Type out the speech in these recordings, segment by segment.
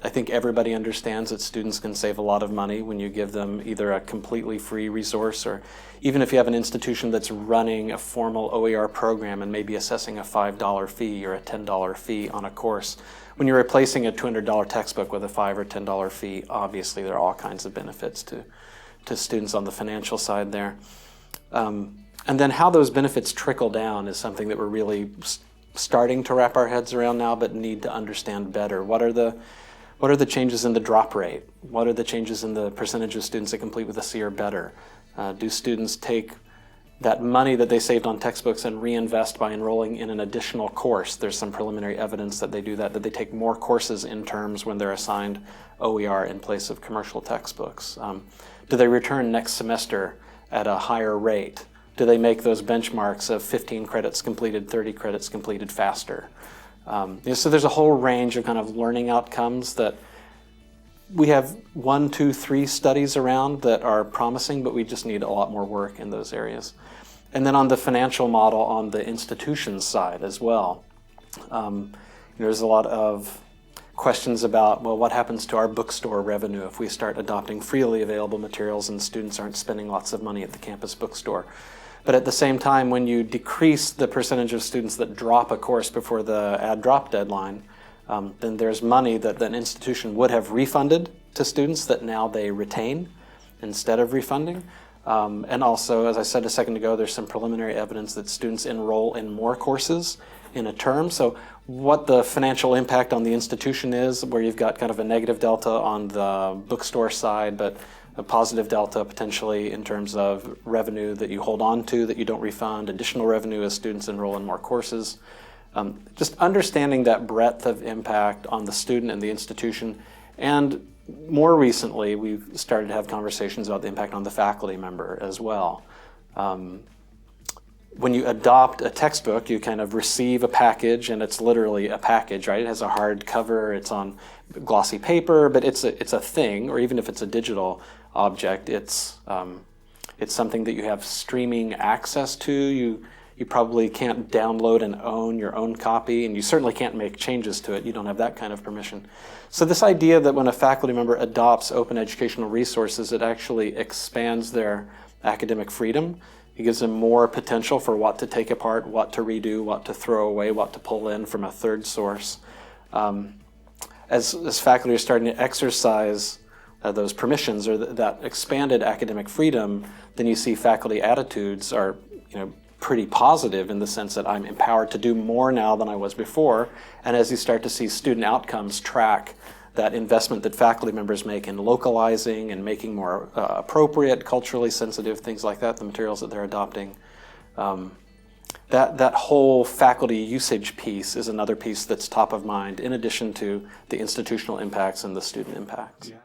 I think everybody understands that students can save a lot of money when you give them either a completely free resource, or even if you have an institution that's running a formal OER program and maybe assessing a $5 fee or a $10 fee on a course. When you're replacing a $200 textbook with a $5 or $10 fee, obviously there are all kinds of benefits to students on the financial side there. And then how those benefits trickle down is something that we're really starting to wrap our heads around now, but need to understand better. What are the changes in the drop rate? What are the changes in the percentage of students that complete with a C or better? Do students take that money that they saved on textbooks and reinvest by enrolling in an additional course? There's some preliminary evidence that they do that they take more courses in terms when they're assigned OER in place of commercial textbooks. Do they return next semester at a higher rate? Do they make those benchmarks of 15 credits completed, 30 credits completed faster? So there's a whole range of kind of learning outcomes that we have 1, 2, 3 studies around that are promising, but we just need a lot more work in those areas. And then on the financial model on the institution side as well, there's a lot of questions about, well, what happens to our bookstore revenue if we start adopting freely available materials and students aren't spending lots of money at the campus bookstore? But at the same time, when you decrease the percentage of students that drop a course before the add drop deadline, then there's money that an institution would have refunded to students that now they retain instead of refunding. And also, as I said a second ago, there's some preliminary evidence that students enroll in more courses in a term. So what the financial impact on the institution is, where you've got kind of a negative delta on the bookstore side, but a positive delta potentially in terms of revenue that you hold on to that you don't refund, additional revenue as students enroll in more courses. Just understanding that breadth of impact on the student and the institution. And more recently, we've started to have conversations about the impact on the faculty member as well. When you adopt a textbook, you kind of receive a package, and it's literally a package, right? It has a hard cover, it's on glossy paper, but it's a thing, or even if it's a digital object, it's something that you have streaming access to. You probably can't download and own your own copy, and you certainly can't make changes to it. You don't have that kind of permission. So this idea that when a faculty member adopts open educational resources, it actually expands their academic freedom. It gives them more potential for what to take apart, what to redo, what to throw away, what to pull in from a third source. As faculty are starting to exercise those permissions or that expanded academic freedom, then you see faculty attitudes are, pretty positive in the sense that I'm empowered to do more now than I was before. And as you start to see student outcomes track that investment that faculty members make in localizing and making more appropriate, culturally sensitive, things like that, the materials that they're adopting, that whole faculty usage piece is another piece that's top of mind, in addition to the institutional impacts and the student impacts. Yeah.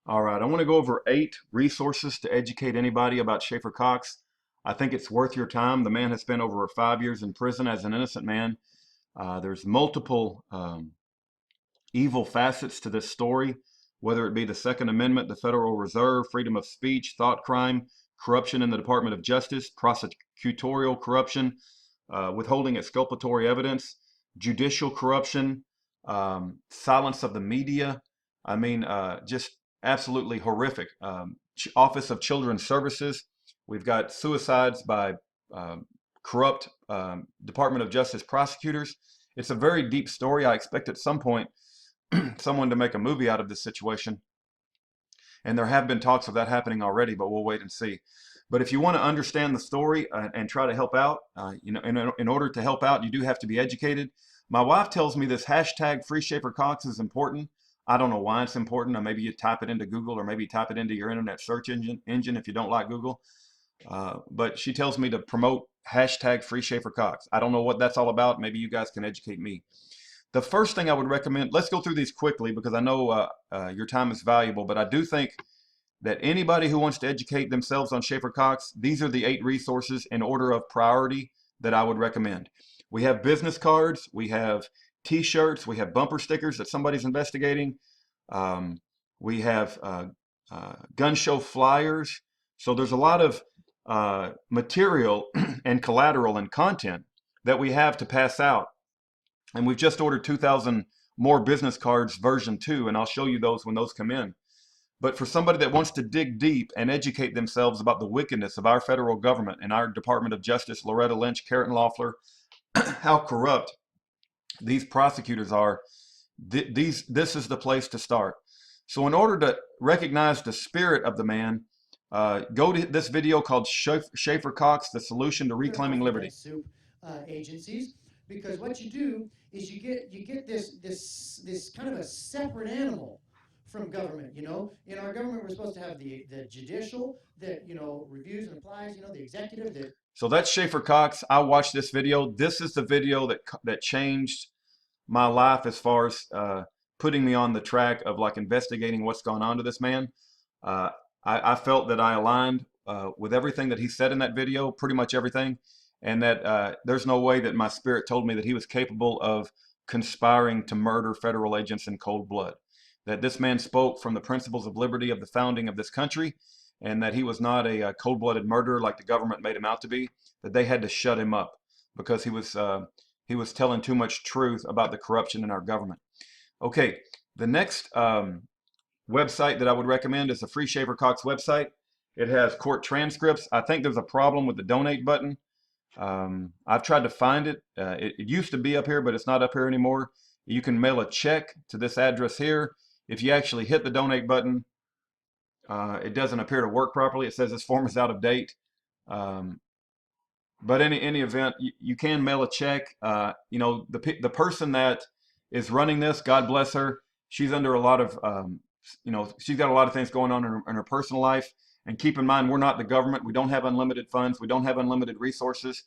All right, I want to go over 8 resources to educate anybody about Schaefer Cox. I think it's worth your time. The man has spent over 5 years in prison as an innocent man. There's multiple evil facets to this story, whether it be the Second Amendment, the Federal Reserve, freedom of speech, thought crime, corruption in the Department of Justice, prosecutorial corruption, withholding exculpatory evidence, judicial corruption, silence of the media. I mean, just absolutely horrific. Office of Children's Services. We've got suicides by corrupt Department of Justice prosecutors. It's a very deep story. I expect at some point someone to make a movie out of this situation. And there have been talks of that happening already, but we'll wait and see. But if you want to understand the story and try to help out, in order to help out, you do have to be educated. My wife tells me this hashtag Free Schaefer Cox is important. I don't know why it's important. Or maybe you type it into Google, or maybe type it into your internet search engine if you don't like Google. But she tells me to promote hashtag Free Schaefer Cox. I don't know what that's all about. Maybe you guys can educate me. The first thing I would recommend, let's go through these quickly because I know your time is valuable, but I do think that anybody who wants to educate themselves on Schaefer Cox, these are the 8 resources in order of priority that I would recommend. We have business cards, we have t-shirts, we have bumper stickers that somebody's investigating. We have gun show flyers. So there's a lot of material and collateral and content that we have to pass out. And we've just ordered 2,000 more business cards version 2, and I'll show you those when those come in. But for somebody that wants to dig deep and educate themselves about the wickedness of our federal government and our Department of Justice, Loretta Lynch, Carrington Loeffler, how corrupt these prosecutors are, this is the place to start. So in order to recognize the spirit of the man, go to this video called Schaefer Cox, The Solution to Reclaiming Liberty. Soup agencies, because what you do is you get this kind of a separate animal from government. In our government, we're supposed to have the judicial that reviews and applies. The executive that. So that's Schaefer Cox. I watched this video. This is the video that changed my life as far as putting me on the track of like investigating what's gone on to this man. I felt that I aligned with everything that he said in that video, pretty much everything, and that there's no way that my spirit told me that he was capable of conspiring to murder federal agents in cold blood. That this man spoke from the principles of liberty of the founding of this country, and that he was not a cold-blooded murderer like the government made him out to be, that they had to shut him up because he was telling too much truth about the corruption in our government. Okay, the next website that I would recommend is the free Schaefer Cox website. It has court transcripts. I think there's a problem with the donate button. I've tried to find it. It used to be up here, but it's not up here anymore. You can mail a check to this address here. If you actually hit the donate button, it doesn't appear to work properly. It says this form is out of date. But in any event, you can mail a check. The person that is running this, God bless her, she's under a lot of, she's got a lot of things going on in her personal life. And keep in mind, we're not the government. We don't have unlimited funds. We don't have unlimited resources.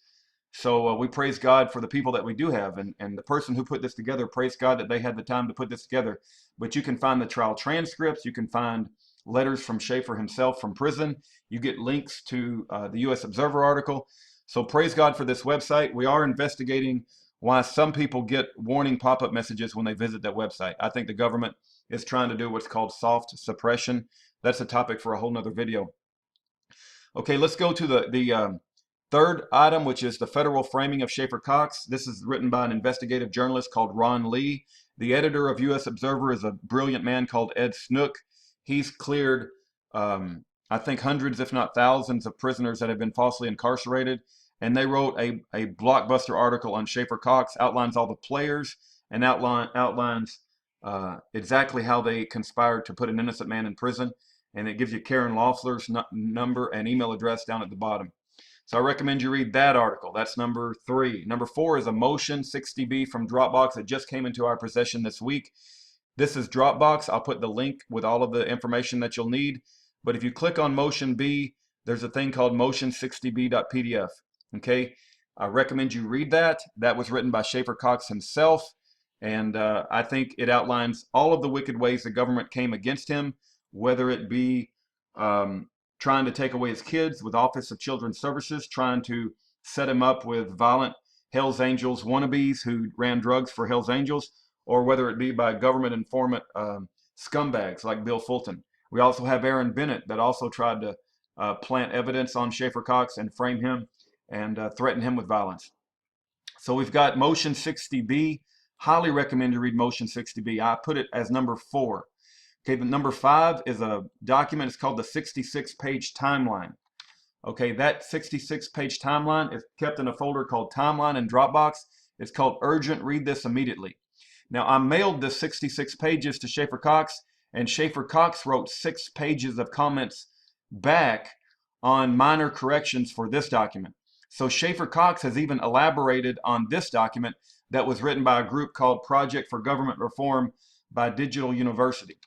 So we praise God for the people that we do have. And the person who put this together, praise God that they had the time to put this together. But you can find the trial transcripts. You can find letters from Schaefer himself from prison. You get links to the U.S. Observer article. So praise God for this website. We are investigating why some people get warning pop-up messages when they visit that website. I think the government is trying to do what's called soft suppression. That's a topic for a whole nother video. Okay, let's go to the third item, which is the federal framing of Schaefer Cox. This is written by an investigative journalist called Ron Lee. The editor of U.S. Observer is a brilliant man called Ed Snook. He's cleared, I think, hundreds, if not thousands, of prisoners that have been falsely incarcerated. And they wrote a blockbuster article on Schaefer Cox, outlines all the players, and outlines exactly how they conspired to put an innocent man in prison. And it gives you Karen Loeffler's number and email address down at the bottom. So I recommend you read that article. That's number 3. Number 4 is a Motion 60B from Dropbox that just came into our possession this week. This is Dropbox. I'll put the link with all of the information that you'll need. But if you click on Motion B, there's a thing called motion60b.pdf. Okay, I recommend you read that. That was written by Schaefer Cox himself. And I think it outlines all of the wicked ways the government came against him, whether it be trying to take away his kids with Office of Children's Services, trying to set him up with violent Hells Angels wannabes who ran drugs for Hells Angels, or whether it be by government informant scumbags like Bill Fulton. We also have Aaron Bennett that also tried to plant evidence on Schaefer Cox and frame him and threaten him with violence. So we've got Motion 60B. Highly recommend you read Motion 60B. I put it as number 4. Okay, the number 5 is a document. It's called the 66-page timeline. Okay, that 66-page timeline is kept in a folder called Timeline in Dropbox. It's called Urgent, Read This Immediately. Now, I mailed the 66 pages to Schaefer Cox, and Schaefer Cox wrote 6 pages of comments back on minor corrections for this document. So Schaefer Cox has even elaborated on this document that was written by a group called Project for Government Reform by Digital University.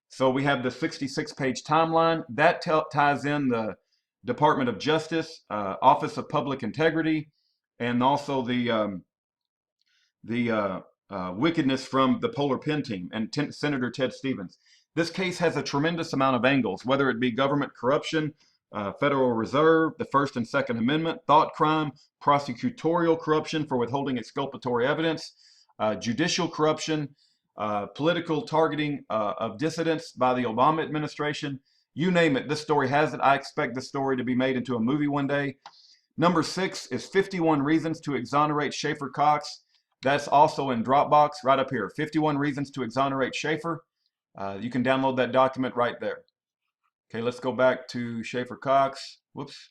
So we have the 66-page timeline. That ties in the Department of Justice, Office of Public Integrity, and also the wickedness from the Polar Pen team and Senator Ted Stevens. This case has a tremendous amount of angles, whether it be government corruption, Federal Reserve, the First and Second Amendment, thought crime, prosecutorial corruption for withholding exculpatory evidence, judicial corruption, political targeting of dissidents by the Obama administration. You name it, this story has it. I expect this story to be made into a movie one day. Number 6 is 51 Reasons to Exonerate Schaefer Cox. That's also in Dropbox right up here. 51 Reasons to Exonerate Schaefer. You can download that document right there. Okay, let's go back to Schaefer Cox. Whoops.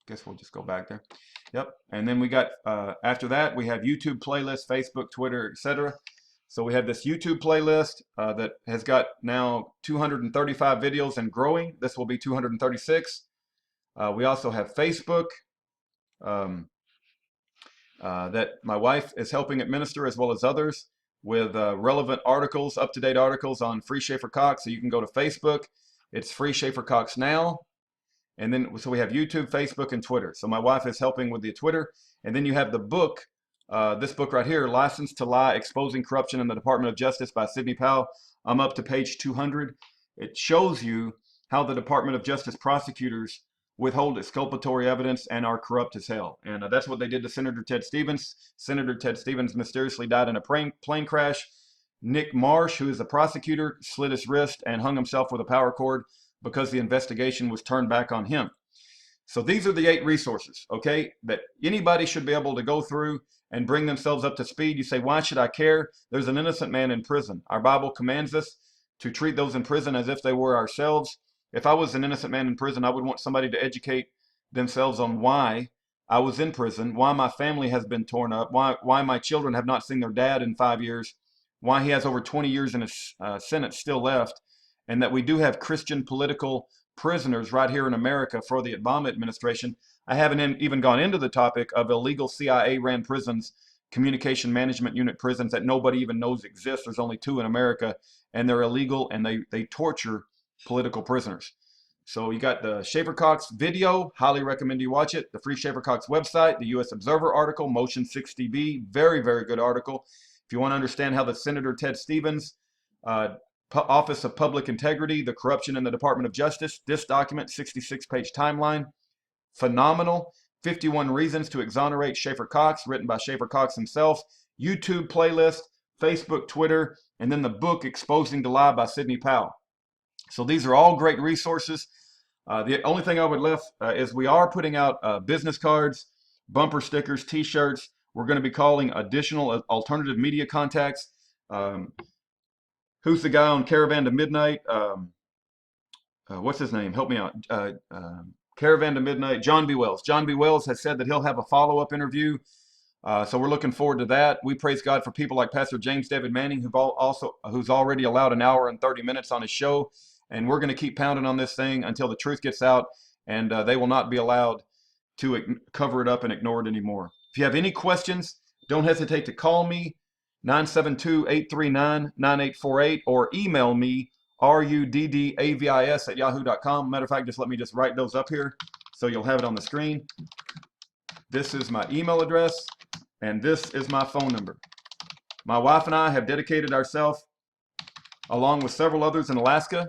Guess we'll just go back there. Yep. And then we got, after that, we have YouTube playlist, Facebook, Twitter, etc. So we have this YouTube playlist that has got now 235 videos and growing. This will be 236. We also have Facebook that my wife is helping administer, as well as others, with relevant articles, up-to-date articles on Free Schaefer Cox. So you can go to Facebook. It's Free Schaefer Cox Now. And then, so we have YouTube, Facebook, and Twitter. So my wife is helping with the Twitter. And then you have the book, this book right here, License to Lie, Exposing Corruption in the Department of Justice by Sidney Powell. I'm up to page 200. It shows you how the Department of Justice prosecutors withhold exculpatory evidence and are corrupt as hell. And that's what they did to Senator Ted Stevens. Senator Ted Stevens mysteriously died in a plane crash. Nick Marsh, who is the prosecutor, slit his wrist and hung himself with a power cord because the investigation was turned back on him. So these are the 8 resources, okay, that anybody should be able to go through and bring themselves up to speed. You say, why should I care? There's an innocent man in prison. Our Bible commands us to treat those in prison as if they were ourselves. If I was an innocent man in prison, I would want somebody to educate themselves on why I was in prison, why my family has been torn up, why my children have not seen their dad in 5 years, why he has over 20 years in his sentence still left, and that we do have Christian political prisoners right here in America for the Obama administration. I haven't even gone into the topic of illegal CIA-ran prisons, communication management unit prisons that nobody even knows exist. There's only 2 in America, and they're illegal, and they torture political prisoners. So you got the Schaefer Cox video, highly recommend you watch it. The Free Schaefer Cox website, the U.S. Observer article, Motion 60B, very, very good article. If you want to understand how the Senator Ted Stevens Office of Public Integrity, the corruption in the Department of Justice, this document, 66-page timeline, phenomenal. 51 Reasons to Exonerate Schaefer Cox, written by Schaefer Cox himself, YouTube playlist, Facebook, Twitter, and then the book Exposing the Lie by Sidney Powell. So these are all great resources. The only thing I would left is we are putting out business cards, bumper stickers, t-shirts. We're going to be calling additional alternative media contacts. Who's the guy on Caravan to Midnight? What's his name? Help me out. Caravan to Midnight, John B. Wells. John B. Wells has said that he'll have a follow-up interview. So we're looking forward to that. We praise God for people like Pastor James David Manning, who's already allowed an hour and 30 minutes on his show. And we're going to keep pounding on this thing until the truth gets out, and they will not be allowed to cover it up and ignore it anymore. If you have any questions, don't hesitate to call me, 972-839-9848, or email me, ruddAvis@yahoo.com. Matter of fact, let me write those up here so you'll have it on the screen. This is my email address, and this is my phone number. My wife and I have dedicated ourselves, along with several others in Alaska,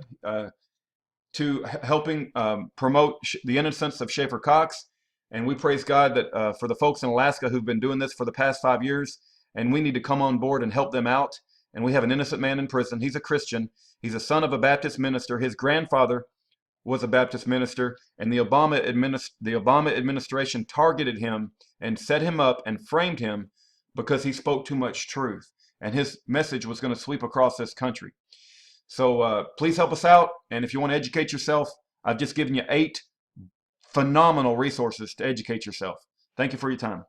to helping promote the innocence of Schaefer Cox. And we praise God that for the folks in Alaska who've been doing this for the past 5 years, and we need to come on board and help them out. And we have an innocent man in prison. He's a Christian. He's a son of a Baptist minister. His grandfather was a Baptist minister, and the Obama administration targeted him and set him up and framed him because he spoke too much truth. And his message was going to sweep across this country. So please help us out. And if you want to educate yourself, I've just given you 8 phenomenal resources to educate yourself. Thank you for your time.